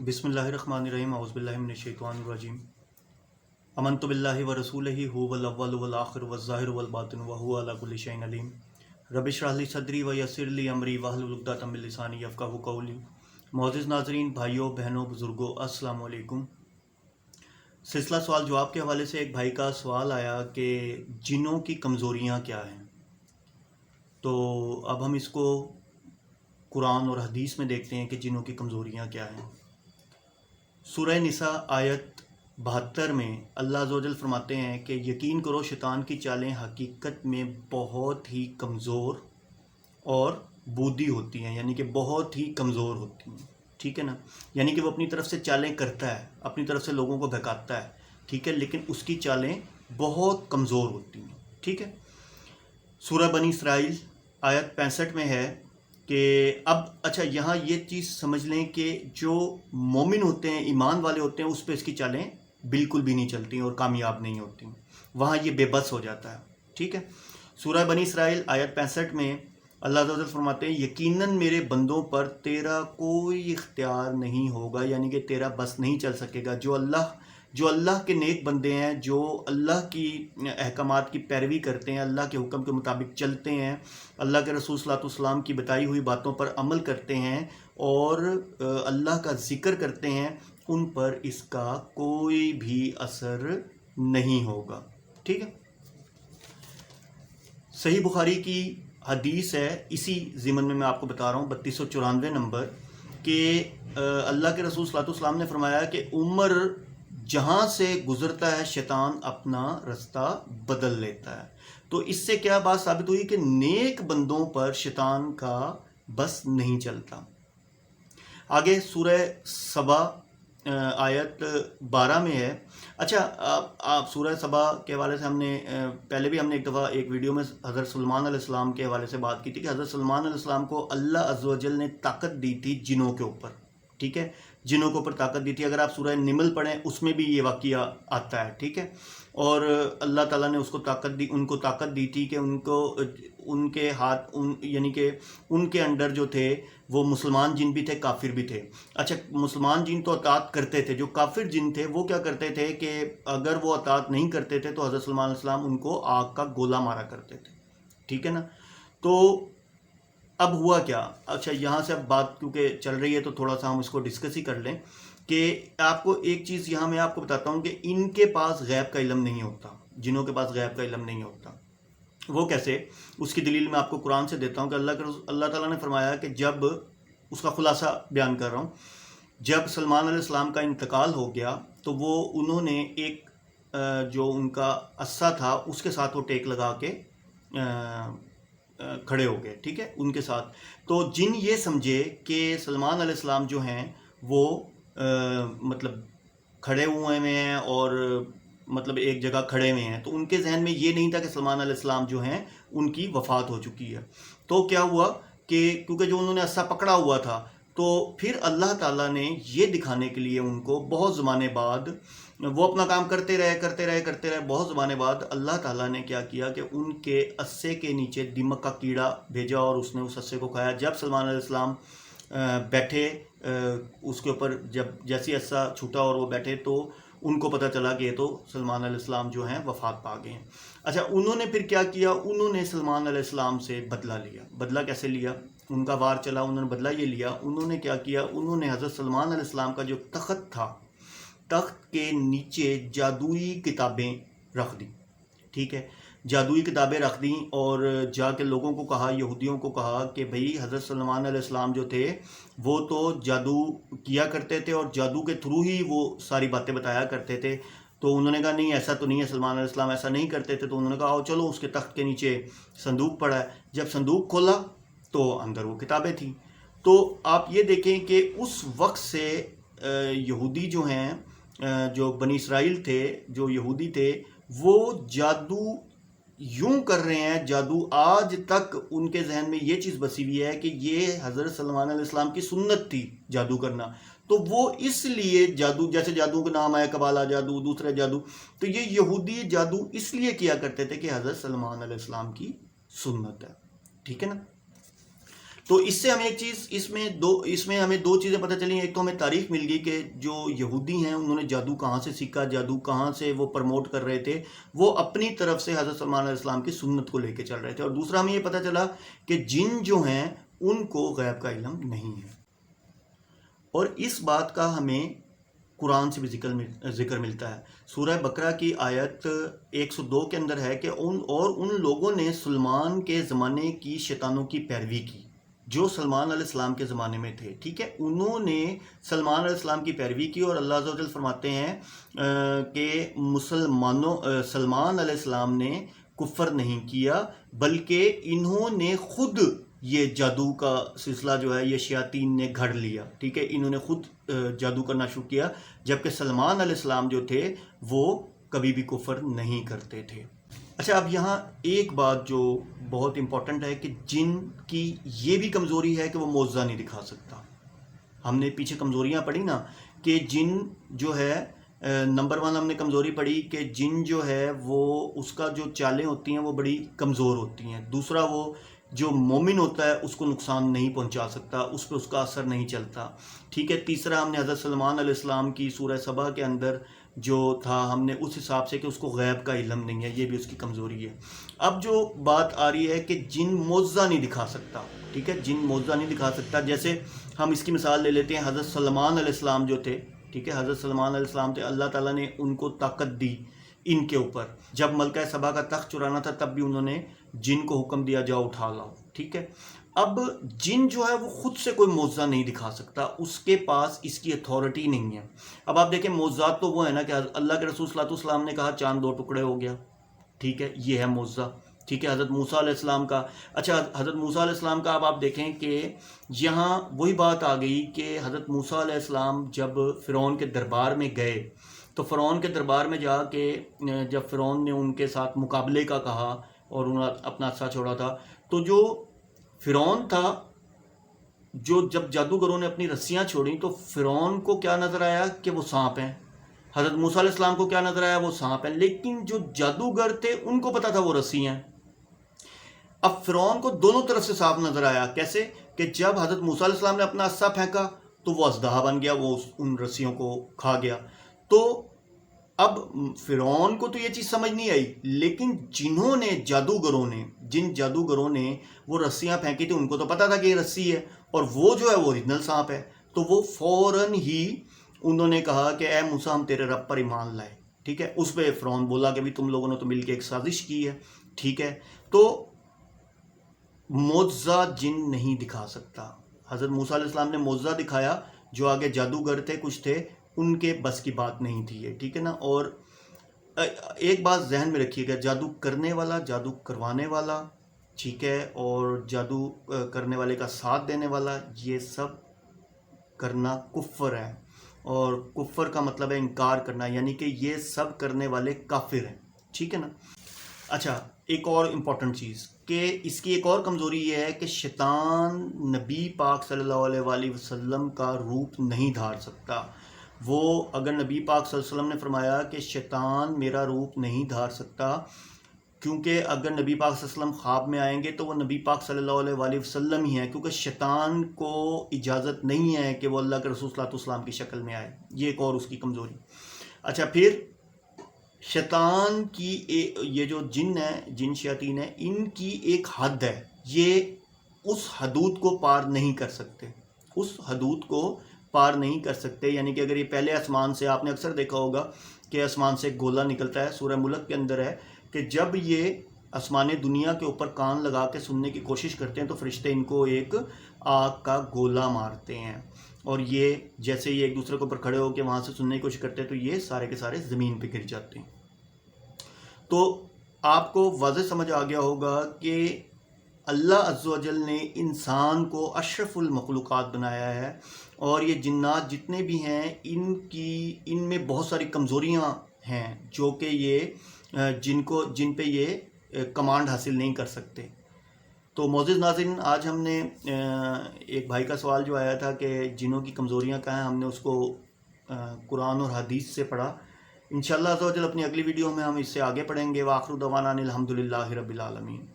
بسم اللہ الرحمن الرحیم اعوذ باللہ من الشیطان الرجیم آمنت باللہ ورسولہ هو الاول والآخر والظاہر والباطن وهو علی کل شیء علیم رب اشرح لی صدری ویسر لی امری واحلل عقدۃ من لسانی یفقہوا قولی۔ معزز ناظرین، بھائیوں بہنوں بزرگوں، السلام علیکم۔ سلسلہ سوال جواب کے حوالے سے ایک بھائی کا سوال آیا کہ جنوں کی کمزوریاں کیا ہیں، تو اب ہم اس کو قرآن اور حدیث میں دیکھتے ہیں کہ جنوں کی کمزوریاں کیا ہیں۔ سورہ نساء آیت 72 میں اللہ عز و جل فرماتے ہیں کہ یقین کرو شیطان کی چالیں حقیقت میں بہت ہی کمزور اور بودی ہوتی ہیں، یعنی کہ بہت ہی کمزور ہوتی ہیں، ٹھیک ہے نا۔ یعنی کہ وہ اپنی طرف سے چالیں کرتا ہے، اپنی طرف سے لوگوں کو بہکاتا ہے، ٹھیک ہے، لیکن اس کی چالیں بہت کمزور ہوتی ہیں، ٹھیک ہے۔ سورہ بنی اسرائیل آیت 65 میں ہے کہ اب اچھا یہاں یہ چیز سمجھ لیں کہ جو مومن ہوتے ہیں، ایمان والے ہوتے ہیں، اس پہ اس کی چالیں بالکل بھی نہیں چلتی اور کامیاب نہیں ہوتی، وہاں یہ بے بس ہو جاتا ہے، ٹھیک ہے۔ سورہ بنی اسرائیل آیت 65 میں اللہ تعالیٰ فرماتے ہیں یقیناً میرے بندوں پر تیرا کوئی اختیار نہیں ہوگا، یعنی کہ تیرا بس نہیں چل سکے گا۔ جو اللہ کے نیک بندے ہیں، جو اللہ کی احکامات کی پیروی کرتے ہیں، اللہ کے حکم کے مطابق چلتے ہیں، اللہ کے رسول صلی اللہ علیہ وسلم کی بتائی ہوئی باتوں پر عمل کرتے ہیں اور اللہ کا ذکر کرتے ہیں، ان پر اس کا کوئی بھی اثر نہیں ہوگا، ٹھیک ہے۔ صحیح بخاری کی حدیث ہے، اسی ضمن میں آپ کو بتا رہا ہوں، 3294 نمبر، کہ اللہ کے رسول صلی اللہ علیہ وسلم نے فرمایا کہ عمر جہاں سے گزرتا ہے شیطان اپنا رستہ بدل لیتا ہے۔ تو اس سے کیا بات ثابت ہوئی کہ نیک بندوں پر شیطان کا بس نہیں چلتا۔ آگے سورہ سبا آیت 12 میں ہے۔ اچھا آپ سورہ سبا کے حوالے سے ہم نے پہلے بھی ہم نے ایک دفعہ ایک ویڈیو میں حضرت سلمان علیہ السلام کے حوالے سے بات کی تھی کہ حضرت سلمان علیہ السلام کو اللہ عز و جل نے طاقت دی تھی جنوں کے اوپر، ٹھیک ہے، جنوں کے اوپر طاقت دی تھی۔ اگر آپ سورہ نمل پڑھیں اس میں بھی یہ واقعہ آتا ہے، ٹھیک ہے۔ اور اللہ تعالیٰ نے اس کو طاقت دی، ان کو طاقت دی تھی کہ ان کے ہاتھ یعنی کہ ان کے انڈر جو تھے وہ مسلمان جن بھی تھے، کافر بھی تھے۔ اچھا مسلمان جن تو اطاعت کرتے تھے، جو کافر جن تھے وہ کیا کرتے تھے کہ اگر وہ اطاعت نہیں کرتے تھے تو حضرت سلمان علیہ السلام ان کو آگ کا گولا مارا کرتے تھے، ٹھیک ہے نا۔ تو اب ہوا کیا، اچھا یہاں سے اب بات کیونکہ چل رہی ہے تو تھوڑا سا ہم اس کو ڈسکس ہی کر لیں کہ آپ کو ایک چیز یہاں میں آپ کو بتاتا ہوں کہ ان کے پاس غیب کا علم نہیں ہوتا، جنہوں کے پاس غیب کا علم نہیں ہوتا۔ وہ کیسے؟ اس کی دلیل میں آپ کو قرآن سے دیتا ہوں کہ اللہ تعالیٰ نے فرمایا کہ جب اس کا خلاصہ بیان کر رہا ہوں، جب سلمان علیہ السلام کا انتقال ہو گیا تو انہوں نے ایک جو ان کا عصا تھا اس کے ساتھ وہ ٹیک لگا کے کھڑے ہو گئے، ٹھیک ہے، ان کے ساتھ۔ تو جن یہ سمجھے کہ سلمان علیہ السلام جو ہیں وہ مطلب کھڑے ہوئے ہیں اور مطلب ایک جگہ کھڑے ہوئے ہیں، تو ان کے ذہن میں یہ نہیں تھا کہ سلمان علیہ السلام جو ہیں ان کی وفات ہو چکی ہے۔ تو کیا ہوا کہ کیونکہ جو انہوں نے عصا پکڑا ہوا تھا، تو پھر اللہ تعالیٰ نے یہ دکھانے کے لیے ان کو بہت زمانے بعد، وہ اپنا کام کرتے رہے، بہت زمانے بعد اللہ تعالیٰ نے کیا کیا کہ ان کے عصے کے نیچے دیمک کا کیڑا بھیجا اور اس نے اس عصے کو کھایا۔ جب سلمان علیہ السلام بیٹھے اس کے اوپر، جب جیسی عصا چھوٹا اور وہ بیٹھے تو ان کو پتہ چلا کہ یہ تو سلمان علیہ السلام جو ہیں وفات پا گئے ہیں۔ اچھا انہوں نے پھر کیا کیا، انہوں نے سلمان علیہ السلام سے بدلہ لیا۔ بدلہ کیسے لیا؟ ان کا وار چلا، انہوں نے بدلہ یہ لیا، انہوں نے کیا کیا، انہوں نے حضرت سلمان علیہ السلام کا جو تخت تھا، تخت کے نیچے جادوئی کتابیں رکھ دی، ٹھیک ہے، جادوئی کتابیں رکھ دیں اور جا کے لوگوں کو کہا، یہودیوں کو کہا کہ بھئی حضرت سلمان علیہ السلام جو تھے وہ تو جادو کیا کرتے تھے اور جادو کے تھرو ہی وہ ساری باتیں بتایا کرتے تھے۔ تو انہوں نے کہا نہیں ایسا تو نہیں ہے، سلمان علیہ السلام ایسا نہیں کرتے تھے۔ تو انہوں نے کہا آؤ چلو اس کے تخت کے نیچے صندوق پڑا ہے۔ جب صندوق کھولا تو اندر وہ کتابیں تھیں۔ تو آپ یہ دیکھیں کہ اس وقت سے یہودی جو ہیں، جو بنی اسرائیل تھے، جو یہودی تھے، وہ جادو یوں کر رہے ہیں، جادو آج تک ان کے ذہن میں یہ چیز بسی ہوئی ہے کہ یہ حضرت سلمان علیہ السلام کی سنت تھی جادو کرنا۔ تو وہ اس لیے جادو، جیسے جادو کا نام آیا قبالہ جادو، دوسرے جادو، تو یہ یہودی جادو اس لیے کیا کرتے تھے کہ حضرت سلمان علیہ السلام کی سنت ہے، ٹھیک ہے نا۔ تو اس سے ہمیں ایک چیز اس میں ہمیں دو چیزیں پتہ چلیں. ایک تو ہمیں تاریخ مل گئی کہ جو یہودی ہیں انہوں نے جادو کہاں سے سیکھا, جادو کہاں سے وہ پروموٹ کر رہے تھے, وہ اپنی طرف سے حضرت سلمان علیہ السلام کی سنت کو لے کے چل رہے تھے. اور دوسرا ہمیں یہ پتہ چلا کہ جن جو ہیں ان کو غیب کا علم نہیں ہے. اور اس بات کا ہمیں قرآن سے بھی ذکر ملتا ہے. سورہ بقرہ کی آیت 102 کے اندر ہے کہ ان لوگوں نے سلمان کے زمانے کی شیطانوں کی پیروی کی جو سلمان علیہ السلام کے زمانے میں تھے. ٹھیک ہے, انہوں نے سلمان علیہ السلام کی پیروی کی, اور اللہ عز و جل فرماتے ہیں کہ سلمان علیہ السلام نے کفر نہیں کیا, بلکہ انہوں نے خود یہ جادو کا سلسلہ جو ہے یہ شیاطین نے گھڑ لیا. ٹھیک ہے, انہوں نے خود جادو کرنا شروع کیا, جبکہ سلمان علیہ السلام جو تھے وہ کبھی بھی کفر نہیں کرتے تھے. اچھا, اب یہاں ایک بات جو بہت امپورٹنٹ ہے کہ جن کی یہ بھی کمزوری ہے کہ وہ معجزہ نہیں دکھا سکتا. ہم نے پیچھے کمزوریاں پڑھی نا کہ جن جو ہے نمبر 1 ہم نے کمزوری پڑھی کہ جن جو ہے وہ اس کا جو چالیں ہوتی ہیں وہ بڑی کمزور ہوتی ہیں. دوسرا, وہ جو مومن ہوتا ہے اس کو نقصان نہیں پہنچا سکتا, اس پہ اس کا اثر نہیں چلتا. ٹھیک ہے, تیسرا ہم نے حضرت سلمان علیہ السلام کی سورہ سبا کے اندر جو تھا ہم نے اس حساب سے کہ اس کو غیب کا علم نہیں ہے, یہ بھی اس کی کمزوری ہے. اب جو بات آ رہی ہے کہ جن معجزہ نہیں دکھا سکتا. ٹھیک ہے, جن معجزہ نہیں دکھا سکتا, جیسے ہم اس کی مثال لے لیتے ہیں حضرت سلمان علیہ السلام جو تھے. ٹھیک ہے, حضرت سلمان علیہ السلام تھے, اللہ تعالیٰ نے ان کو طاقت دی ان کے اوپر. جب ملکہ سبا کا تخت چرانا تھا تب بھی انہوں نے جن کو حکم دیا جاؤ اٹھا لاؤ. ٹھیک ہے, اب جن جو ہے وہ خود سے کوئی معجزہ نہیں دکھا سکتا, اس کے پاس اس کی اتھارٹی نہیں ہے. اب آپ دیکھیں معجزات تو وہ ہے نا کہ اللہ کے رسول صلی اللہ علیہ وسلم نے کہا چاند 2 ٹکڑے ہو گیا. ٹھیک ہے, یہ ہے معجزہ. ٹھیک ہے, حضرت موسیٰ علیہ السلام کا. اچھا, حضرت موسیٰ علیہ السلام کا اب آپ دیکھیں کہ یہاں وہی بات آ گئی کہ حضرت موسیٰ علیہ السلام جب فرعون کے دربار میں گئے تو فرعون کے دربار میں جا کے جب فرعون نے ان کے ساتھ مقابلے کا کہا اور انہوں نے اپنا عصا چھوڑا تھا, تو جو فرعون تھا, جو جب جادوگروں نے اپنی رسیاں چھوڑیں تو فرعون کو کیا نظر آیا کہ وہ سانپ ہیں. حضرت موسیٰ علیہ السلام کو کیا نظر آیا, وہ سانپ ہیں. لیکن جو جادوگر تھے ان کو پتا تھا وہ رسی ہیں. اب فرعون کو دونوں طرف سے صاف نظر آیا. کیسے کہ جب حضرت موسیٰ علیہ السلام نے اپنا عصا پھینکا تو وہ اژدہا بن گیا, وہ ان رسیوں کو کھا گیا. تو اب فرعون کو تو یہ چیز سمجھ نہیں آئی, لیکن جنہوں نے جن جادوگروں نے وہ رسیاں پھینکی تھی ان کو تو پتا تھا کہ یہ رسی ہے اور وہ جو ہے وہ اوریجنل سانپ ہے. تو وہ فوراً ہی انہوں نے کہا کہ اے موسیٰ ہم تیرے رب پر ایمان لائے. ٹھیک ہے, اس پہ فرعون بولا کہ بھی تم لوگوں نے تو مل کے ایک سازش کی ہے. ٹھیک ہے, تو معجزہ جن نہیں دکھا سکتا. حضرت موسیٰ علیہ السلام نے معجزہ دکھایا, جو آگے جادوگر تھے کچھ تھے ان کے بس کی بات نہیں تھی یہ. ٹھیک ہے نا. اور ایک بات ذہن میں رکھیے گا, جادو کرنے والا, جادو کروانے والا, ٹھیک ہے, اور جادو کرنے والے کا ساتھ دینے والا, یہ سب کرنا کفر ہے. اور کفر کا مطلب ہے انکار کرنا, یعنی کہ یہ سب کرنے والے کافر ہیں. ٹھیک ہے نا. اچھا, ایک اور امپورٹنٹ چیز کہ اس کی ایک اور کمزوری یہ ہے کہ شیطان نبی پاک صلی اللہ علیہ وآلہ وسلم کا روپ نہیں دھار سکتا. وہ اگر نبی پاک صلی اللہ علیہ وسلم نے فرمایا کہ شیطان میرا روپ نہیں دھار سکتا, کیونکہ اگر نبی پاک صلی اللہ علیہ وسلم خواب میں آئیں گے تو وہ نبی پاک صلی اللہ علیہ وآلہ وسلم ہی ہیں, کیونکہ شیطان کو اجازت نہیں ہے کہ وہ اللہ کے رسول صلی اللہ علیہ وسلم کی شکل میں آئے. یہ ایک اور اس کی کمزوری. اچھا, پھر شیطان کی یہ جو جن ہیں, جن شیاطین ہیں, ان کی ایک حد ہے, یہ اس حدود کو پار نہیں کر سکتے. اس حدود کو پار نہیں کر سکتے. یعنی کہ اگر یہ پہلے آسمان سے, آپ نے اکثر دیکھا ہوگا کہ آسمان سے ایک گولا نکلتا ہے, سورہ ملک کے اندر ہے کہ جب یہ آسمان دنیا کے اوپر کان لگا کے سننے کی کوشش کرتے ہیں تو فرشتے ان کو ایک آگ کا گولا مارتے ہیں, اور یہ جیسے یہ ایک دوسرے کے اوپر کھڑے ہو کے وہاں سے سننے کی کوشش کرتے ہیں تو یہ سارے کے سارے زمین پہ گر جاتے ہیں. تو آپ کو واضح سمجھ آ گیا ہوگا کہ اللہ عز و جل نے انسان کو اشرف المخلوقات بنایا ہے, اور یہ جنات جتنے بھی ہیں ان میں بہت ساری کمزوریاں ہیں جو کہ یہ جن پہ یہ کمانڈ حاصل نہیں کر سکتے. تو معزز ناظرین, آج ہم نے ایک بھائی کا سوال جو آیا تھا کہ جنوں کی کمزوریاں کیا ہیں, ہم نے اس کو قرآن اور حدیث سے پڑھا. انشاءاللہ عز و جل اپنی اگلی ویڈیو میں ہم اس سے آگے پڑھیں گے. وآخر دعوانا ان الحمدللہ رب العالمین.